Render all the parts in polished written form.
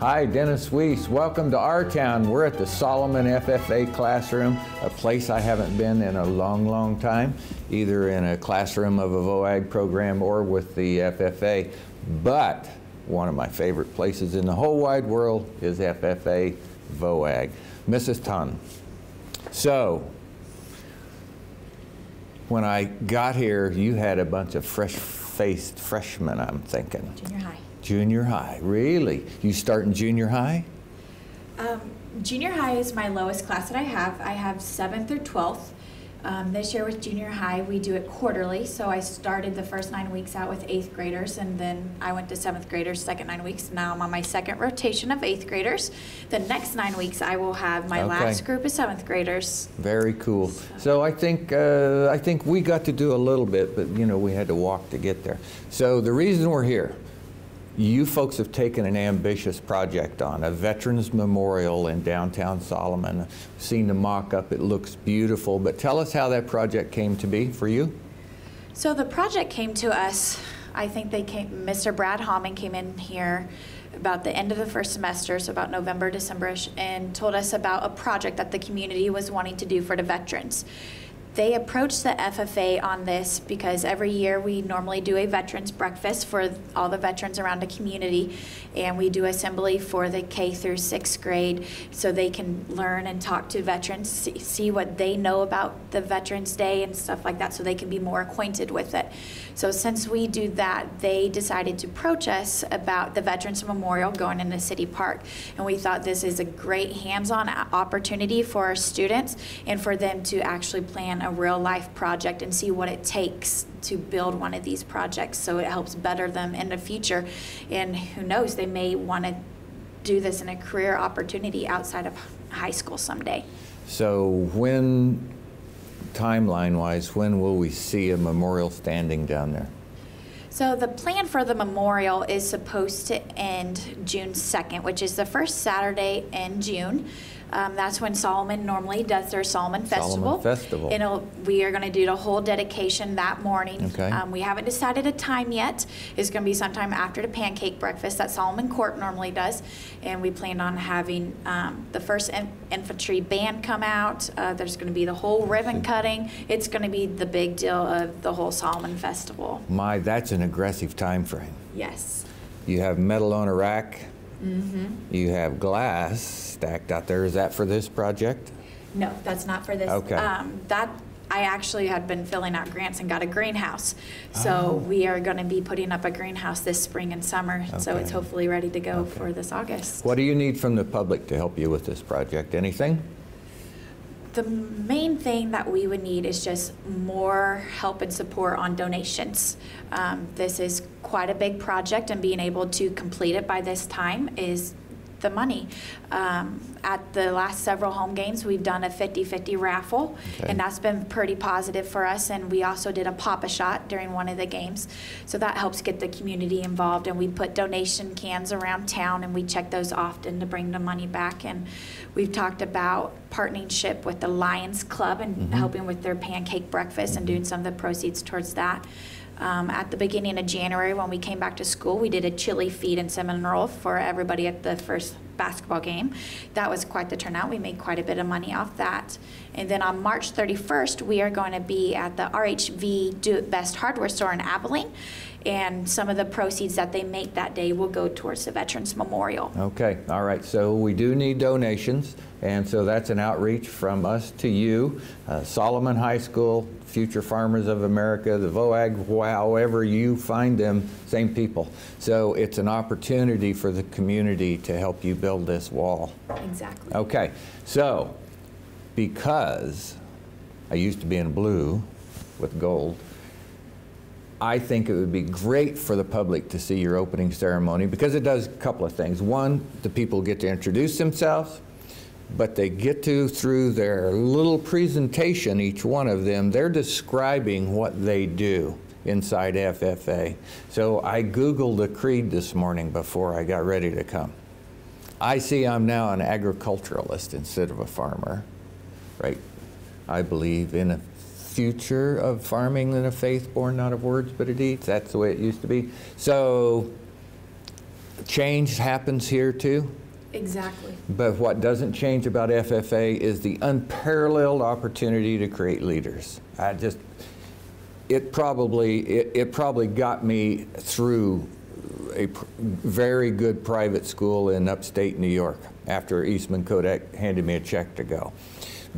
Hi, Dennis Weiss. Welcome to our town. We're at the Solomon FFA classroom, a place I haven't been in a long, long time, either in a classroom of a VOAG program or with the FFA. But one of my favorite places in the whole wide world is FFA VOAG. Mrs. Tan. So, when I got here, you had a bunch of fresh-faced freshmen, I'm thinking. Junior high. Junior high, really? You start in junior high? Junior high is my lowest class that I have. I have 7th through 12th. This year with junior high, we do it quarterly. So I started the first 9 weeks out with 8th graders, and then I went to 7th graders second 9 weeks. Now I'm on my second rotation of 8th graders. The next 9 weeks, I will have my last group of 7th graders. Very cool. So I think we got to do a little bit, but you know, we had to walk to get there. So the reason we're here, you folks have taken an ambitious project on, a Veterans Memorial in downtown Solomon. I've seen the mock-up, it looks beautiful, but tell us how that project came to be for you. So the project came to us, I think Mr. Brad Hammond came in here about the end of the first semester, so about November, December-ish, and told us about a project that the community was wanting to do for the veterans. They approached the FFA on this because every year we normally do a veterans breakfast for all the veterans around the community, and we do assembly for the K through 6th grade so they can learn and talk to veterans, see what they know about the Veterans Day and stuff like that so they can be more acquainted with it. So since we do that, they decided to approach us about the Veterans Memorial going in the city park, and we thought this is a great hands-on opportunity for our students and for them to actually plan a real life project and see what it takes to build one of these projects, so it helps better them in the future. And who knows, they may want to do this in a career opportunity outside of high school someday. So when, timeline-wise, when will we see a memorial standing down there? So the plan for the memorial is supposed to end June 2nd, which is the first Saturday in June. That's when Solomon normally does their Solomon Festival. And we are going to do the whole dedication that morning. Okay. We haven't decided a time yet. It's going to be sometime after the pancake breakfast that Solomon Court normally does. And we plan on having the 1st Infantry Band come out. There's going to be the whole ribbon cutting. It's going to be the big deal of the whole Solomon Festival. My, that's an aggressive time frame. Yes. You have metal on a rack. Mm-hmm. You have glass stacked out there. Is that for this project? No, that's not for this. Okay. I actually had been filling out grants and got a greenhouse. So we are going to be putting up a greenhouse this spring and summer. Okay. So it's hopefully ready to go for this August. What do you need from the public to help you with this project? Anything? The main thing that we would need is just more help and support on donations. This is quite a big project, and being able to complete it by this time is the money. At the last several home games, we've done a 50-50 raffle, and that's been pretty positive for us. And we also did a Pop-A-Shot during one of the games, so that helps get the community involved. And we put donation cans around town, and we check those often to bring the money back. And we've talked about partnership with the Lions Club and helping with their pancake breakfast and doing some of the proceeds towards that. At the beginning of January, when we came back to school, we did a chili feed in Seminole for everybody at the first basketball game. That was quite the turnout. We made quite a bit of money off that. And then on March 31st, we are going to be at the RHV Do It Best hardware store in Abilene. And some of the proceeds that they make that day will go towards the Veterans Memorial. Okay, all right, so we do need donations, and so that's an outreach from us to you, Solomon High School, Future Farmers of America, the VOAG, however you find them, same people. So it's an opportunity for the community to help you build this wall. Exactly. Okay, so because I used to be in blue with gold, I think it would be great for the public to see your opening ceremony because it does a couple of things. One, the people get to introduce themselves, but they get to, through their little presentation, each one of them, they're describing what they do inside FFA. So I Googled the creed this morning before I got ready to come. I see I'm now an agriculturalist instead of a farmer, right? I believe in a future of farming than a faith born not of words but of deeds. That's the way it used to be. So change happens here too. Exactly. But what doesn't change about FFA is the unparalleled opportunity to create leaders. It probably got me through a very good private school in upstate New York after Eastman Kodak handed me a check to go,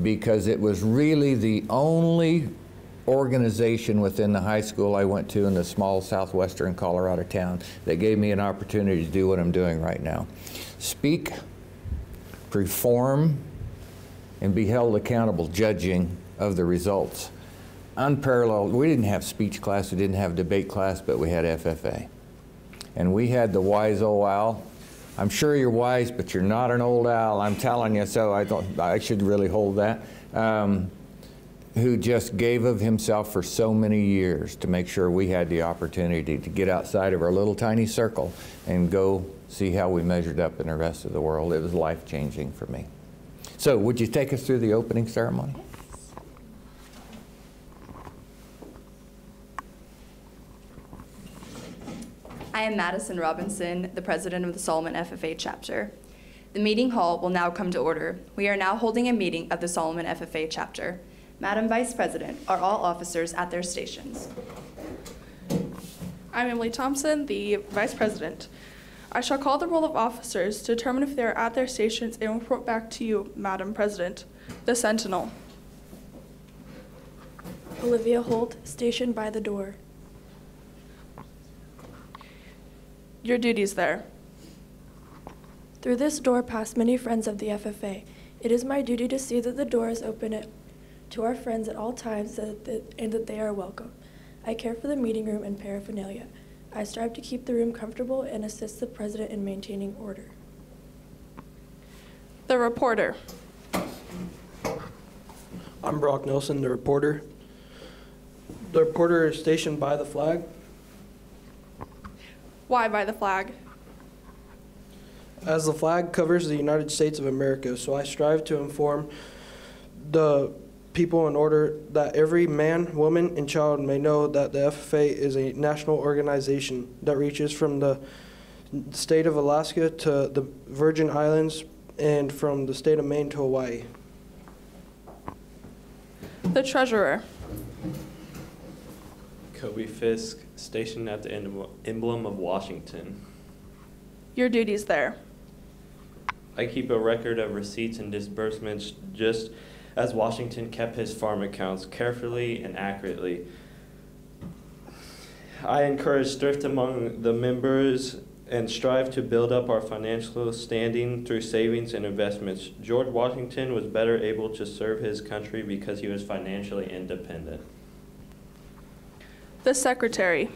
because it was really the only organization within the high school I went to in the small southwestern Colorado town that gave me an opportunity to do what I'm doing right now. Speak, perform, and be held accountable judging of the results. Unparalleled. We didn't have speech class, we didn't have debate class, but we had FFA. And we had the wise old owl. I'm sure you're wise, but you're not an old owl. I'm telling you, so I should really hold that. Who just gave of himself for so many years to make sure we had the opportunity to get outside of our little tiny circle and go see how we measured up in the rest of the world. It was life-changing for me. So would you take us through the opening ceremony? I am Madison Robinson, the president of the Solomon FFA chapter. The meeting hall will now come to order. We are now holding a meeting of the Solomon FFA chapter. Madam Vice President, are all officers at their stations? I'm Emily Thompson, the Vice President. I shall call the roll of officers to determine if they are at their stations and report back to you, Madam President. The Sentinel. Olivia Holt, stationed by the door. Your duties there. Through this door pass many friends of the FFA. It is my duty to see that the door is open to our friends at all times and that they are welcome. I care for the meeting room and paraphernalia. I strive to keep the room comfortable and assist the president in maintaining order. The reporter. I'm Brock Nelson, the reporter. The reporter is stationed by the flag. Why by the flag? As the flag covers the United States of America, so I strive to inform the people in order that every man, woman, and child may know that the FFA is a national organization that reaches from the state of Alaska to the Virgin Islands and from the state of Maine to Hawaii. The treasurer. Kobe Fisk, stationed at the emblem of Washington. Your duties there. I keep a record of receipts and disbursements just as Washington kept his farm accounts carefully and accurately. I encourage thrift among the members and strive to build up our financial standing through savings and investments. George Washington was better able to serve his country because he was financially independent. The secretary.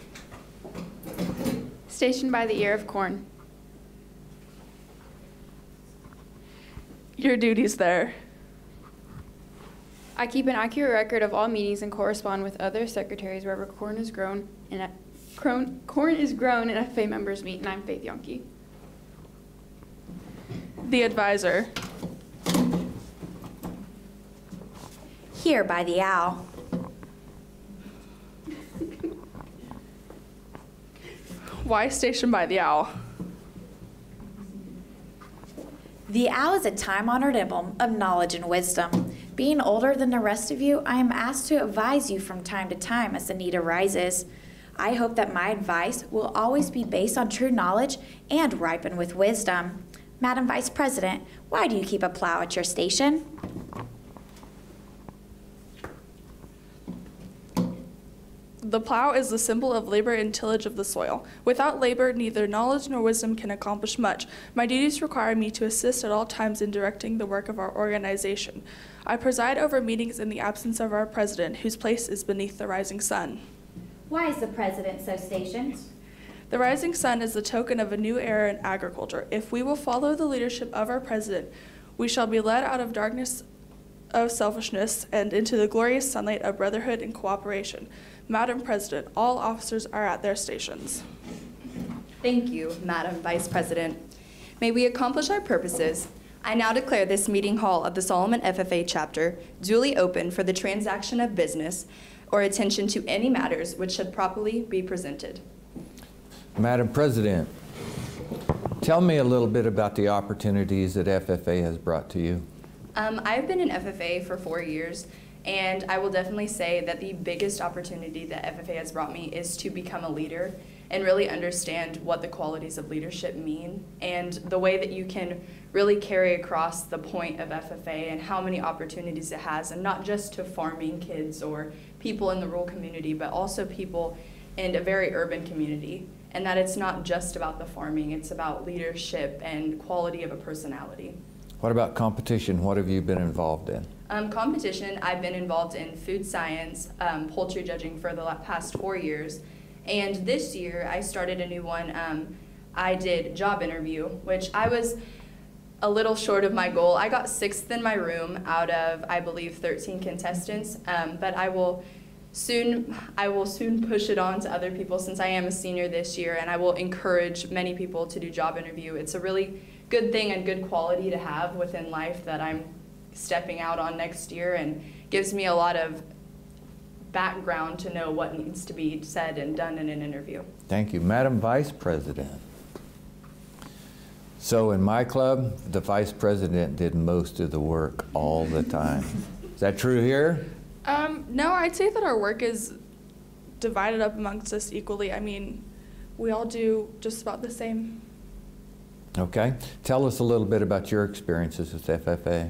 Stationed by the ear of corn. Your duties there. I keep an accurate record of all meetings and correspond with other secretaries wherever corn is grown and FFA members meet, and I'm Faith Yonke. The advisor. Here by the owl. Why stationed by the owl? The owl is a time-honored emblem of knowledge and wisdom. Being older than the rest of you, I am asked to advise you from time to time as the need arises. I hope that my advice will always be based on true knowledge and ripen with wisdom. Madam Vice President, why do you keep a plow at your station? The plow is the symbol of labor and tillage of the soil. Without labor, neither knowledge nor wisdom can accomplish much. My duties require me to assist at all times in directing the work of our organization. I preside over meetings in the absence of our president, whose place is beneath the rising sun. Why is the president so stationed? The rising sun is the token of a new era in agriculture. If we will follow the leadership of our president, we shall be led out of darkness of selfishness and into the glorious sunlight of brotherhood and cooperation. Madam President, all officers are at their stations. Thank you, Madam Vice President. May we accomplish our purposes. I now declare this meeting hall of the Solomon FFA chapter duly open for the transaction of business or attention to any matters which should properly be presented. Madam President, Tell me a little bit about the opportunities that FFA has brought to you. I've been in FFA for 4 years, and I will definitely say that the biggest opportunity that FFA has brought me is to become a leader and really understand what the qualities of leadership mean and the way that you can really carry across the point of FFA and how many opportunities it has, and not just to farming kids or people in the rural community, but also people in a very urban community, and that it's not just about the farming, it's about leadership and quality of a personality. What about competition? What have you been involved in? Competition, I've been involved in food science, poultry judging for the past 4 years. And this year, I started a new one. I did job interview, which I was a little short of my goal. I got 6th in my room out of, I believe, 13 contestants. But I will soon push it on to other people since I am a senior this year, and I will encourage many people to do job interview. It's a really good thing and good quality to have within life that I'm stepping out on next year, and gives me a lot of background to know what needs to be said and done in an interview. Thank you. Madam Vice President. So in my club, the Vice President did most of the work all the time. Is that true here? No, I'd say that our work is divided up amongst us equally. I mean, we all do just about the same. Okay. Tell us a little bit about your experiences with FFA.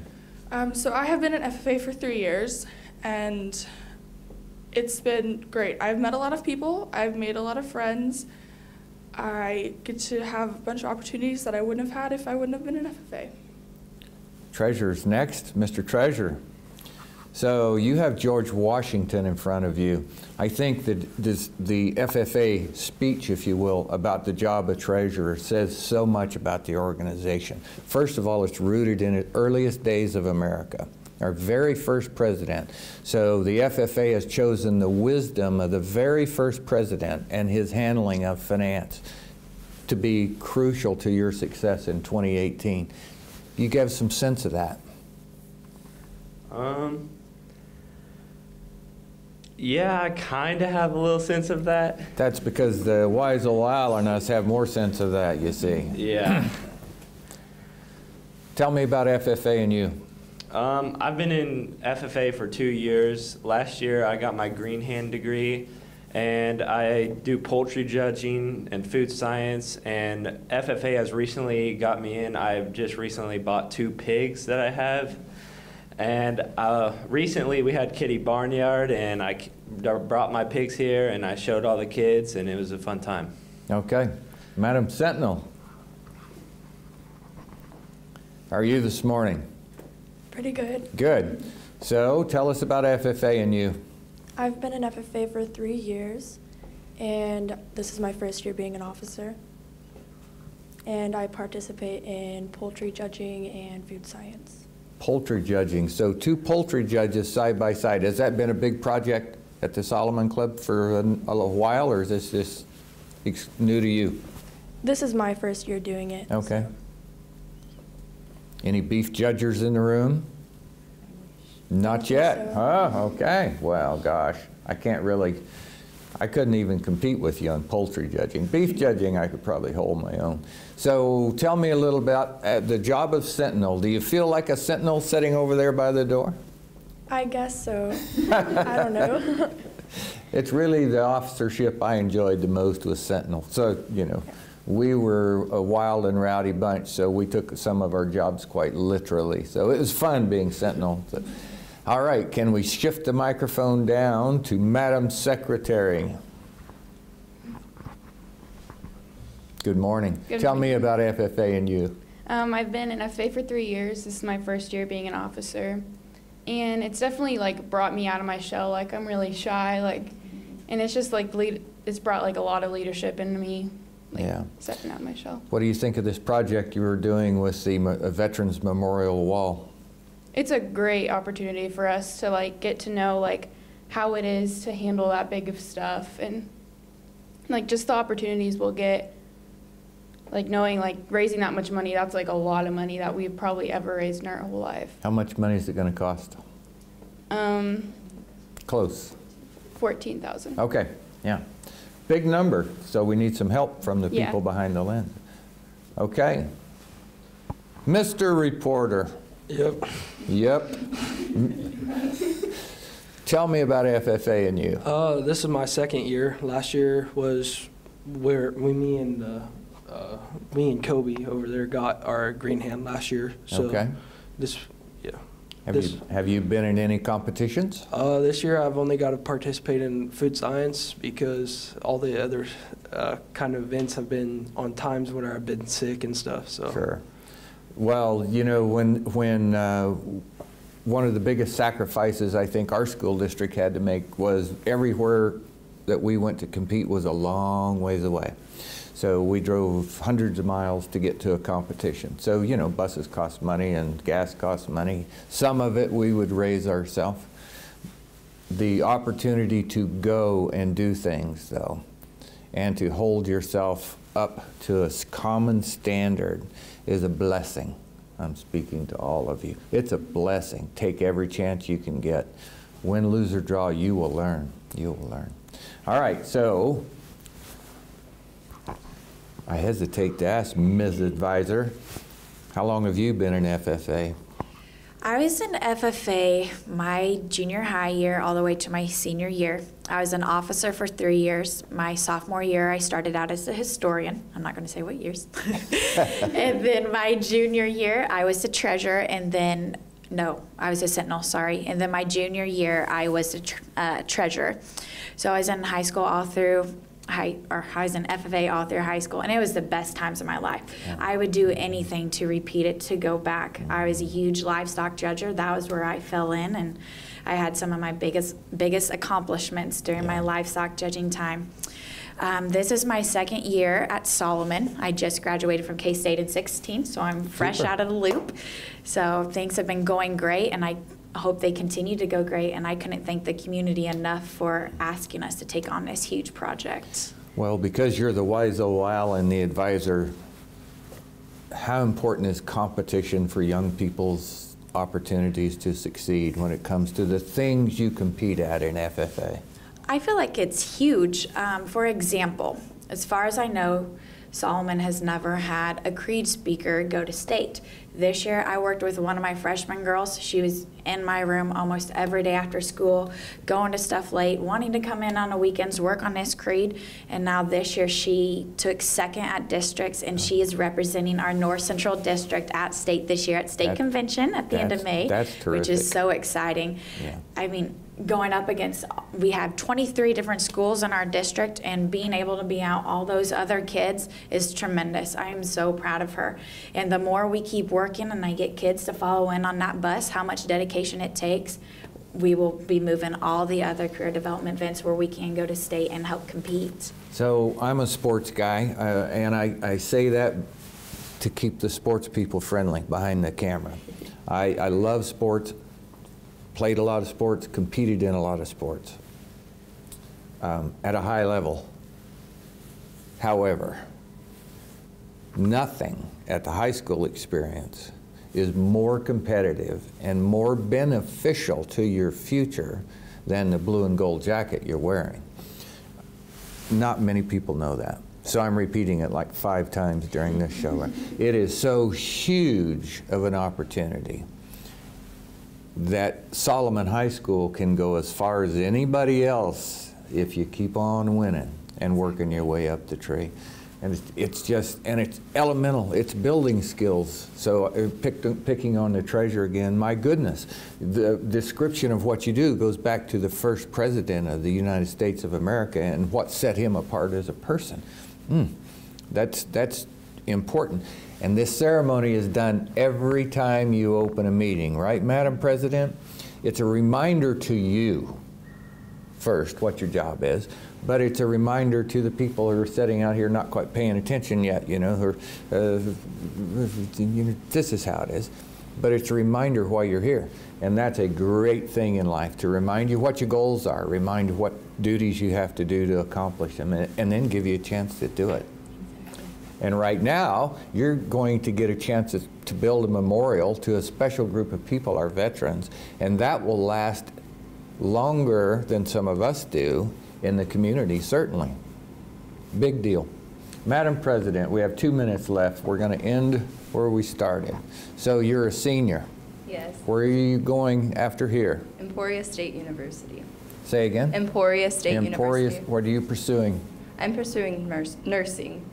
So I have been in FFA for 3 years, and it's been great. I've met a lot of people. I've made a lot of friends. I get to have a bunch of opportunities that I wouldn't have had if I wouldn't have been in FFA. Treasurer's next. Mr. Treasurer. So you have George Washington in front of you. I think that the FFA speech, if you will, about the job of treasurer says so much about the organization. First of all, it's rooted in the earliest days of America, our very first president. So the FFA has chosen the wisdom of the very first president and his handling of finance to be crucial to your success in 2018. You give some sense of that. Yeah, I kind of have a little sense of that. That's because the wise old owl and us have more sense of that, you see. Yeah. Tell me about FFA and you. I've been in FFA for 2 years. Last year I got my Green Hand degree, and I do poultry judging and food science, and FFA has recently got me in. I've just recently bought 2 pigs that I have. And recently we had Kitty Barnyard, and I brought my pigs here and I showed all the kids, and it was a fun time. Okay. Madam Sentinel, how are you this morning? Pretty good. Good. So tell us about FFA and you. I've been in FFA for 3 years, and this is my first year being an officer. And I participate in poultry judging and food science. Poultry judging. So 2 poultry judges side by side. Has that been a big project at the Solomon Club for a little while, or is this just new to you? This is my first year doing it. Okay. So. Any beef judgers in the room? Not yet. So. Oh, okay. Well, gosh, I couldn't even compete with you on poultry judging. Beef judging, I could probably hold my own. So tell me a little about the job of sentinel. Do you feel like a sentinel sitting over there by the door? I guess so. I don't know. It's really the officership I enjoyed the most was sentinel. So, you know, we were a wild and rowdy bunch, so we took some of our jobs quite literally. So it was fun being sentinel. So, all right, can we shift the microphone down to Madam Secretary? Good morning. Tell me about FFA and you. I've been in FFA for 3 years. This is my first year being an officer. And it's definitely like brought me out of my shell. Like I'm really shy, and it's just like it's brought like a lot of leadership into me. Yeah. Stepping out of my shell. What do you think of this project you were doing with the Veterans Memorial Wall? It's a great opportunity for us to like get to know like how it is to handle that big of stuff, and like just the opportunities we'll get. Like knowing like raising that much money, that's like a lot of money that we've probably ever raised in our whole life. How much money is it going to cost? Close. 14,000. Okay, yeah. Big number, so we need some help from the people behind the lens. Okay. Mr. Reporter. Yep. Yep. Tell me about FFA and you. This is my second year. Last year was where me and Kobe over there got our green hand last year. So Okay. Have you been in any competitions? This year I've only got to participate in food science because all the other kind of events have been on times when I've been sick and stuff. So. Sure. Well, you know, when one of the biggest sacrifices I think our school district had to make was everywhere that we went to compete was a long ways away. So we drove hundreds of miles to get to a competition. So, you know, buses cost money and gas costs money. Some of it we would raise ourselves. The opportunity to go and do things, though, and to hold yourself up to a common standard is a blessing. I'm speaking to all of you. It's a blessing. Take every chance you can get. Win, lose, or draw, you will learn. You will learn. All right, so I hesitate to ask Ms. Advisor, how long have you been in FFA? I was in FFA my junior high year all the way to my senior year. I was an officer for 3 years. My sophomore year, I started out as a historian. I'm not going to say what years. And then my junior year, I was the treasurer, and then, no, I was a sentinel, sorry. And then my junior year, I was a treasurer. So I was in high school all through I was in FFA all through high school, and it was the best times of my life. Yeah. I would do anything to repeat it, to go back. I was a huge livestock judger. That was where I fell in, and I had some of my biggest accomplishments during my livestock judging time. This is my second year at Solomon. I just graduated from K-State in 2016, so I'm fresh out of the loop. So things have been going great, and I hope they continue to go great, and I couldn't thank the community enough for asking us to take on this huge project. Well, because you're the wise old owl and the advisor, how important is competition for young people's opportunities to succeed when it comes to the things you compete at in FFA? I feel like it's huge. For example, as far as I know, Solomon has never had a Creed speaker go to state. This year, I worked with one of my freshman girls. She was in my room almost every day after school, going to stuff late, wanting to come in on the weekends, work on this Creed. And now this year, she took second at districts, and she is representing our North Central District at state this year at state convention at the end of May, which is so exciting. Yeah. I mean, going up against, we have 23 different schools in our district, and being able to be out all those other kids is tremendous. I am so proud of her. And the more we keep working and I get kids to follow in on that bus, how much dedication it takes, we will be moving all the other career development events where we can go to state and help compete. So I'm a sports guy, and I say that to keep the sports people friendly behind the camera. I love sports. Played a lot of sports, competed in a lot of sports at a high level. However, nothing at the high school experience is more competitive and more beneficial to your future than the blue and gold jacket you're wearing. Not many people know that. So I'm repeating it like 5 times during this show. It is so huge of an opportunity that Solomon High School can go as far as anybody else if you keep on winning and working your way up the tree. And it's just, and it's elemental, it's building skills. So picking on the treasure again, my goodness, the description of what you do goes back to the first president of the United States of America and what set him apart as a person. That's important. And this ceremony is done every time you open a meeting, right, Madam President? It's a reminder to you, first, what your job is, but it's a reminder to the people who are sitting out here not quite paying attention yet, you know, this is how it is. But it's a reminder why you're here. And that's a great thing in life, to remind you what your goals are, remind you what duties you have to do to accomplish them, and then give you a chance to do it. And right now, you're going to get a chance to build a memorial to a special group of people, our veterans, and that will last longer than some of us do in the community, certainly. Big deal. Madam President, we have 2 minutes left. We're going to end where we started. So you're a senior. Yes. Where are you going after here? Emporia State University. Say again? Emporia State Emporia, University. what are you pursuing? I'm pursuing nursing.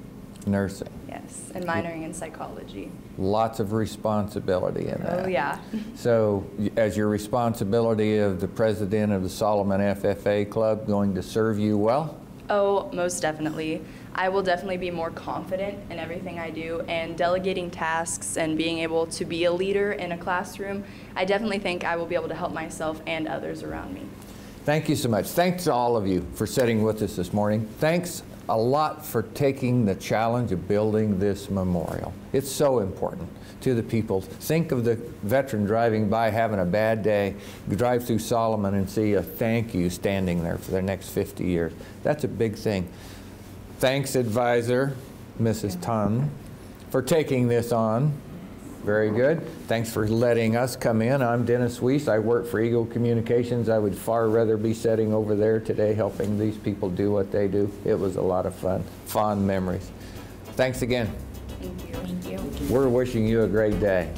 Nursing. Yes, and minoring in psychology. Lots of responsibility in that. Oh, yeah. So as your responsibility of the president of the Solomon FFA Club going to serve you well? Oh, most definitely. I will definitely be more confident in everything I do, and delegating tasks and being able to be a leader in a classroom, I definitely think I will be able to help myself and others around me. Thank you so much. Thanks to all of you for sitting with us this morning. Thanks a lot for taking the challenge of building this memorial. It's so important to the people. Think of the veteran driving by having a bad day, drive through Solomon and see a thank you standing there for the next 50 years. That's a big thing. Thanks, advisor, Mrs. Tun, for taking this on. Very good. Thanks for letting us come in. I'm Dennis Weiss. I work for Eagle Communications. I would far rather be sitting over there today helping these people do what they do. It was a lot of fun. Fond memories. Thank you again. Thank you. Thank you. We're wishing you a great day.